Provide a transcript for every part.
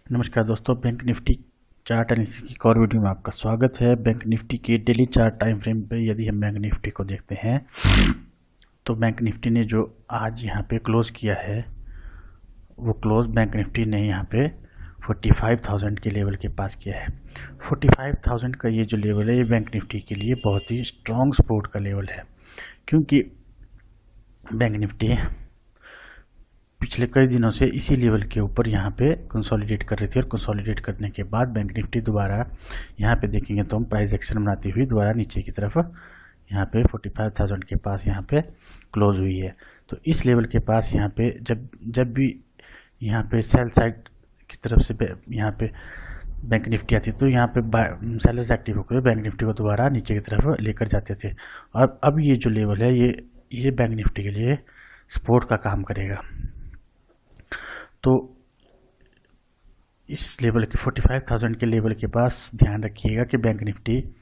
नमस्कार दोस्तों, bank Nifty chart analysis की एक और वीडियो में आपका स्वागत है। बैंक निफ्टी के डेली चार्ट टाइम फ्रेम पे यदि हम बैंक निफ्टी को देखते हैं तो बैंक निफ्टी ने जो आज यहाँ पे क्लोज किया है वो क्लोज बैंक निफ्टी ने यहाँ पे 45,000 के लेवल के पास किया है। 45,000 का ये जो लेवल है ये बैंक निफ्टी के लिए बहुत ही स्ट्रॉन्ग सपोर्ट का लेवल है, क्योंकि बैंक निफ्टी पिछले कई दिनों से इसी लेवल के ऊपर यहाँ पे कंसोलिडेट कर रही थी और कंसोलिडेट करने के बाद बैंक निफ्टी दोबारा यहाँ पे देखेंगे तो हम प्राइस एक्शन बनाती हुई दोबारा नीचे की तरफ यहाँ पे 45,000 के पास यहाँ पे क्लोज हुई है। तो इस लेवल के पास यहाँ पे जब भी यहाँ पे सेल साइड की तरफ से यहाँ पे बैंक निफ्टी आती तो यहाँ पे सेलर्स एक्टिव होकर बैंक निफ्टी को दोबारा नीचे की तरफ लेकर जाते थे। और अब ये जो लेवल है ये बैंक निफ्टी के लिए सपोर्ट का काम करेगा। तो इस लेवल के 45,000 के लेवल के पास ध्यान रखिएगा कि बैंक निफ्टी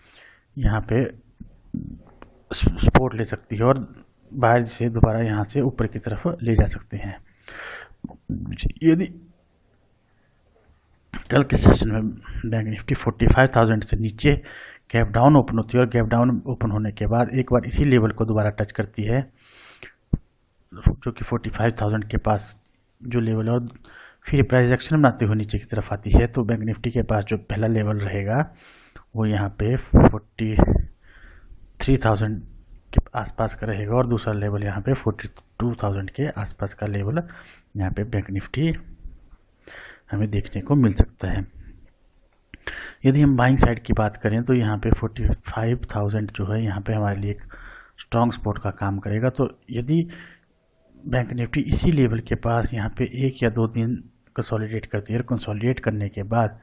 यहाँ पे सपोर्ट ले सकती है और बाहर से दोबारा यहाँ से ऊपर की तरफ ले जा सकते हैं। यदि कल के सेशन में बैंक निफ्टी 45,000 से नीचे गैप डाउन ओपन होती है और गैप डाउन ओपन होने के बाद एक बार इसी लेवल को दोबारा टच करती है जो कि 45,000 के पास जो लेवल है और फिर प्राइस एक्शन बनाते हुए नीचे की तरफ आती है, तो बैंक निफ्टी के पास जो पहला लेवल रहेगा वो यहाँ पे 43,000 के आसपास का रहेगा और दूसरा लेवल यहाँ पे 42,000 के आसपास का लेवल यहाँ पे बैंक निफ्टी हमें देखने को मिल सकता है। यदि हम बाइंग साइड की बात करें तो यहाँ पे 45,000 जो है यहाँ पे हमारे लिए एक स्ट्रॉन्ग सपोर्ट का काम करेगा। तो यदि बैंक निफ्टी इसी लेवल के पास यहाँ पे एक या दो दिन कंसोलिडेट करती है और कंसोलिडेट करने के बाद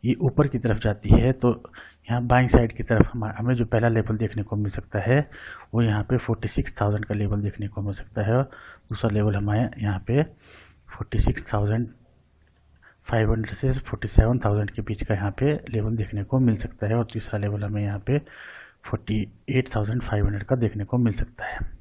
ये ऊपर की तरफ जाती है तो यहाँ बाइंग साइड की तरफ हमें जो पहला लेवल देखने को मिल सकता है वो यहाँ पे 46,000 का लेवल देखने को मिल सकता है और दूसरा लेवल हमारे यहाँ पे 46,500 से 47,000 के बीच का यहाँ पे लेवल देखने को मिल सकता है और तीसरा लेवल हमें यहाँ पे 48,500 का देखने को मिल सकता है।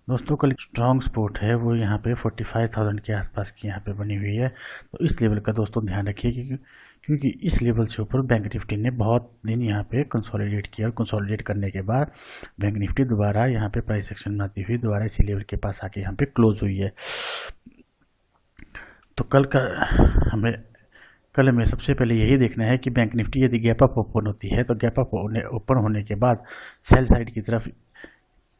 दोस्तों कल स्ट्रॉन्ग सपोर्ट है वो यहाँ पे 45,000 के आसपास की यहाँ पे बनी हुई है। तो इस लेवल का दोस्तों ध्यान रखिए क्योंकि इस लेवल से ऊपर बैंक निफ्टी ने बहुत दिन यहाँ पे कंसोलिडेट किया और कंसोलिडेट करने के बाद बैंक निफ्टी दोबारा यहाँ पे प्राइस एक्शन बनाती हुई दोबारा इसी लेवल के पास आके यहाँ पे क्लोज हुई है। तो कल हमें सबसे पहले यही देखना है कि बैंक निफ्टी यदि गैप अप ओपन होती है तो गैप अप ओपन होने के बाद सेल साइड की तरफ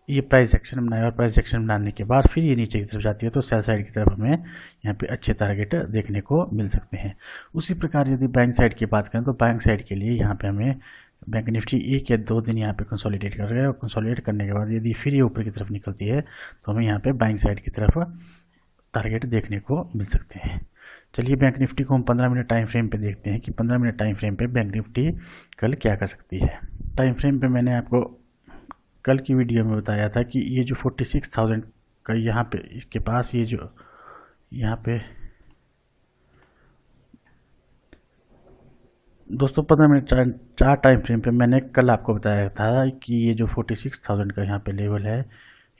ये प्राइस एक्शन बनाए और प्राइस एक्शन बनाने के बाद फिर ये नीचे की तरफ जाती है तो सेल साइड की तरफ हमें यहाँ पे अच्छे टारगेट देखने को मिल सकते हैं। उसी प्रकार यदि बैंक साइड की बात करें तो बैंक साइड के लिए यहाँ पे हमें बैंक निफ्टी एक या दो दिन यहाँ पे कंसोलिडेट कर रहे हैं और कंसोलिडेट करने के बाद यदि फिर ये ऊपर की तरफ निकलती है तो हमें यहाँ पे बैंक साइड की तरफ टारगेट देखने को मिल सकते हैं। चलिए बैंक निफ्टी को हम 15 मिनट टाइम फ्रेम पे देखते हैं कि 15 मिनट टाइम फ्रेम पे बैंक निफ्टी कल क्या कर सकती है। टाइम फ्रेम पे मैंने आपको कल की वीडियो में बताया था कि ये जो 46,000 का यहाँ पे इसके पास ये जो यहाँ पे दोस्तों 15 मिनट चार टाइम फ्रेम पे मैंने कल आपको बताया था कि ये जो 46,000 का यहाँ पे लेवल है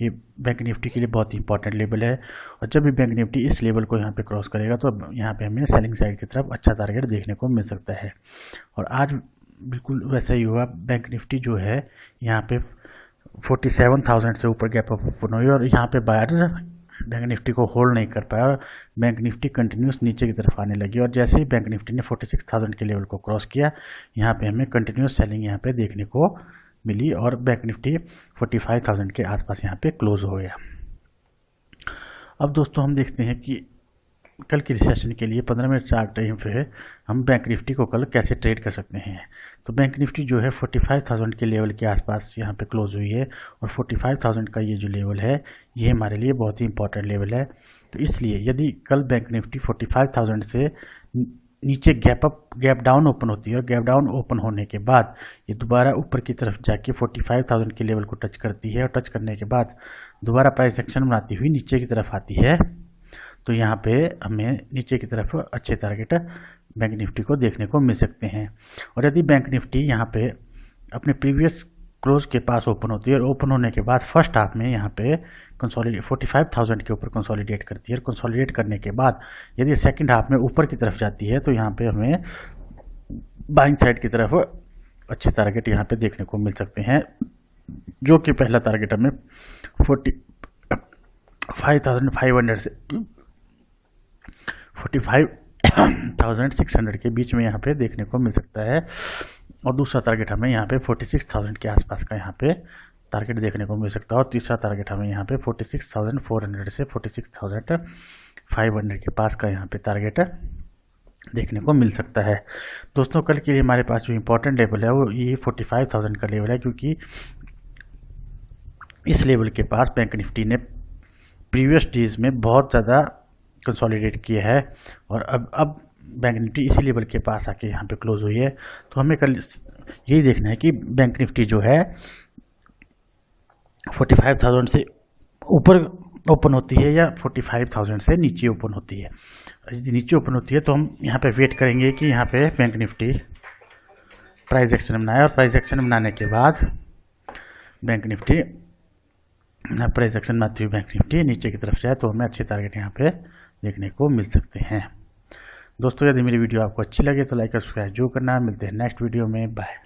ये बैंक निफ्टी के लिए बहुत ही इंपॉर्टेंट लेवल है और जब भी बैंक निफ्टी इस लेवल को यहाँ पे क्रॉस करेगा तो यहाँ पे हमें सेलिंग साइड की तरफ अच्छा टारगेट देखने को मिल सकता है। और आज बिल्कुल वैसा ही हुआ, बैंक निफ्टी जो है यहाँ पे 47,000 से ऊपर गैप अप ओपन हुई और यहाँ पे बायर्स बैंक निफ्टी को होल्ड नहीं कर पाया और बैंक निफ्टी कंटिन्यूस नीचे की तरफ आने लगी और जैसे ही बैंक निफ्टी ने 46,000 के लेवल को क्रॉस किया यहाँ पे हमें कंटिन्यूस सेलिंग यहाँ पे देखने को मिली और बैंक निफ्टी 45,000 के आसपास यहाँ पे क्लोज हो गया। अब दोस्तों हम देखते हैं कि कल के सेशन के लिए 15 मिनट चार्ट टाइम पे हम बैंक निफ्टी को कल कैसे ट्रेड कर सकते हैं। तो बैंक निफ्टी जो है 45,000 के लेवल के आसपास यहाँ पे क्लोज हुई है और 45,000 का ये जो लेवल है ये हमारे लिए बहुत ही इंपॉर्टेंट लेवल है। तो इसलिए यदि कल बैंक निफ्टी 45,000 से नीचे गैप डाउन ओपन होती है और गैप डाउन ओपन होने के बाद ये दोबारा ऊपर की तरफ जाके 45,000 के लेवल को टच करती है और टच करने के बाद दोबारा प्राइस एक्शन बनाती हुई नीचे की तरफ आती है तो यहाँ पे हमें नीचे की तरफ अच्छे टारगेट बैंक निफ्टी को देखने को मिल सकते हैं। और यदि बैंक निफ्टी यहाँ पे अपने प्रीवियस क्लोज के पास ओपन होती है और ओपन होने के बाद फर्स्ट हाफ में यहाँ पे कंसोलिडेट 45,000 के ऊपर कंसोलिडेट करती है और कंसोलिडेट करने के बाद यदि सेकंड हाफ में ऊपर की तरफ जाती है तो यहाँ पे हमें बाइंग साइड की तरफ अच्छे टारगेट यहाँ पे देखने को मिल सकते हैं, जो कि पहला टारगेट हमें 45,500 से 45,600 के बीच में यहाँ पे देखने को मिल सकता है और दूसरा टारगेट हमें यहाँ पे 46,000 के आसपास का यहाँ पे टारगेट देखने को मिल सकता है और तीसरा टारगेट हमें यहाँ पे 46,400 से 46,500 के पास का यहाँ पे टारगेट देखने को मिल सकता है। दोस्तों कल के लिए हमारे पास जो इम्पोर्टेंट लेवल है वो ये 45,000 का लेवल है, क्योंकि इस लेवल के पास बैंक निफ्टी ने प्रीवियस डेज में बहुत ज़्यादा कंसोलिडेट किया है और अब बैंक निफ्टी इसी लेवल के पास आके यहाँ पे क्लोज हुई है। तो हमें कल यही देखना है कि बैंक निफ्टी जो है 45,000 से ऊपर ओपन होती है या 45,000 से नीचे ओपन होती है। यदि नीचे ओपन होती है तो हम यहाँ पे वेट करेंगे कि यहाँ पे बैंक निफ्टी प्राइस एक्शन बनाए और प्राइस एक्शन बनाने के बाद बैंक निफ्टी प्राइस एक्शन बनाती हुई बैंक निफ्टी नीचे की तरफ जाए तो हमें अच्छे टारगेट यहाँ पे देखने को मिल सकते हैं। दोस्तों यदि मेरी वीडियो आपको अच्छी लगे तो लाइक और सब्सक्राइब जो करना। मिलते हैं नेक्स्ट वीडियो में, बाय।